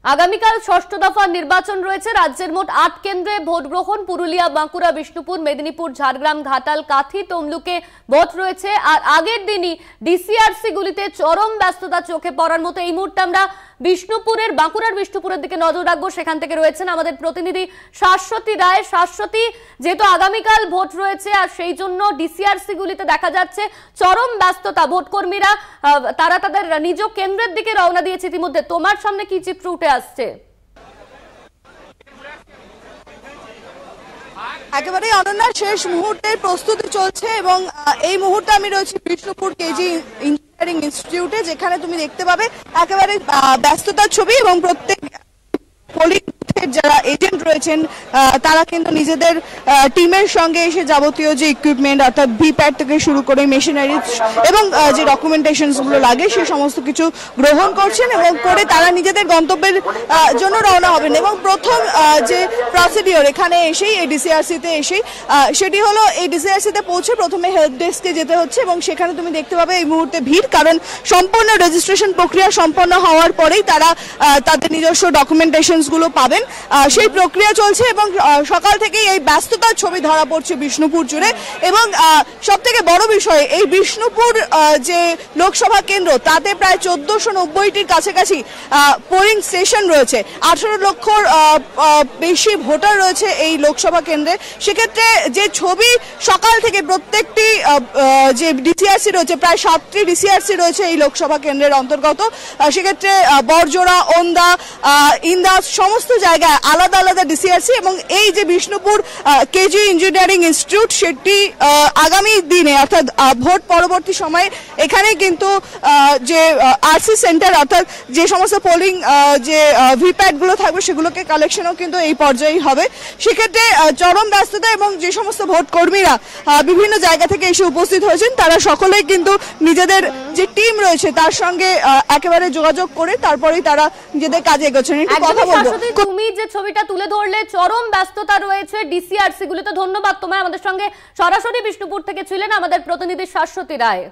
আগামীকাল ষষ্ঠ দফা নির্বাচন রয়েছে। রাজ্যের মোট ৮ কেন্দ্রে ভোট গ্রহণ। পুরুলিয়া, বাঁকুড়া, বিষ্ণুপুর, মেদিনীপুর, ঝাড়গ্রাম, ঘাটাল, কাথি, তমলুকে ভোট রয়েছে। আর আগের দিনই ডিসিআরসি গুলিতে চরম ব্যস্ততা চোখে পড়ার মতো। এই মুহূর্তে আমরা বাঁকুড়ার বিষ্ণুপুরের দিকে নজর রাখবো। সেখান থেকে রয়েছেন আমাদের প্রতিনিধি শাশ্বতী রায়। শাশ্বতী, যেহেতু আগামীকাল ভোট রয়েছে আর সেই জন্য ডিসিআরসি গুলিতে দেখা যাচ্ছে চরম ব্যস্ততা, ভোটকর্মীরা তারা তাদের নিজ কেন্দ্রের দিকে রওনা দিয়েছে ইতিমধ্যে। তোমার সামনে কি চিত্র উঠে আসছে? একেবারে অনন্যা, শেষ মুহূর্তের প্রস্তুতি চলছে এবং এই মুহূর্তে আমি রয়েছি বিষ্ণুপুর কেজি ইঞ্জিনিয়ারিং ইনস্টিটিউটে, যেখানে তুমি দেখতে পাবে একেবারে ব্যস্ততার ছবি এবং প্রত্যেক পোলিং যারা এজেন্ট রয়েছেন তারা কিন্তু নিজেদের টিমের সঙ্গে এসে যাবতীয় যে ইকুইপমেন্ট অর্থাৎ ভিপ্যাট থেকে শুরু করে মেশিনারি এবং যে ডকুমেন্টেশন গুলো লাগে সে সমস্ত কিছু গ্রহণ করছেন এবং করে তারা নিজেদের গন্তব্যের জন্য রওনা হবেন। এবং প্রথম যে প্রসিডিওর এখানে এসেই এই ডিসিআরসিতে এসেই সেটি হলো এই ডিসিআরসিতে পৌঁছে প্রথমে হেল্প ডেস্কে যেতে হচ্ছে এবং সেখানে তুমি দেখতে পাবে এই মুহূর্তে ভিড়, কারণ সম্পূর্ণ রেজিস্ট্রেশন প্রক্রিয়া সম্পন্ন হওয়ার পরেই তারা তাদের নিজস্ব ডকুমেন্টেশন গুলো পাবেন। সেই প্রক্রিয়া চলছে এবং সকাল থেকেই এই ব্যস্ততার ছবি ধরা পড়ছে বিষ্ণুপুর জুড়ে। এবং সব থেকে বড় বিষয়, এই বিষ্ণুপুর যে লোকসভা কেন্দ্র তাতে প্রায় 1490টির কাছাকাছি পোলিং স্টেশন রয়েছে। 18 লক্ষর বেশি ভোটার রয়েছে এই লোকসভা কেন্দ্রে। সেক্ষেত্রে যে ছবি সকাল থেকে প্রত্যেকটি যে ডিসিআরসি রয়েছে, প্রায় 7টি ডিসিআরসি রয়েছে এই লোকসভা কেন্দ্রের অন্তর্গত। সেক্ষেত্রে বড়জোড়া, ওন্দা, ইন্দাস সমস্ত জায়গায় আলাদা আলাদা ডিসিআরসি এবং এই যে বিষ্ণুপুর কেজি ইঞ্জিনিয়ারিং ইনস্টিটিউট সেটি আগামী দিনে অর্থাৎ ভোট পরবর্তী সময়ে এখানে কিন্তু যে আরসি সেন্টার অর্থাৎ যে সমস্ত পোলিং যে ভিপ্যাট গুলো থাকবে সেগুলোকে কালেকশনও কিন্তু এই পর্যায়েই হবে। সেক্ষেত্রে চরম ব্যস্ততা এবং যে সমস্ত ভোট কর্মীরা বিভিন্ন জায়গা থেকে এসে উপস্থিত হয়েছেন তারা সকলেই কিন্তু নিজেদের যে টিম রয়েছে তার সঙ্গে একেবারে যোগাযোগ করে তারপরেই তারা নিজেদের কাজে এগোচ্ছেন। কথা বলবো, তুমি যে ছবিটা তুলে ধরলে চরম ব্যস্ততা রয়েছে ডিসিআরসি গুলিতে। ধন্যবাদ তোমায়। আমাদের সঙ্গে সরাসরি বিষ্ণুপুর থেকে ছিলেন আমাদের প্রতিনিধি শাশ্বতী রায়।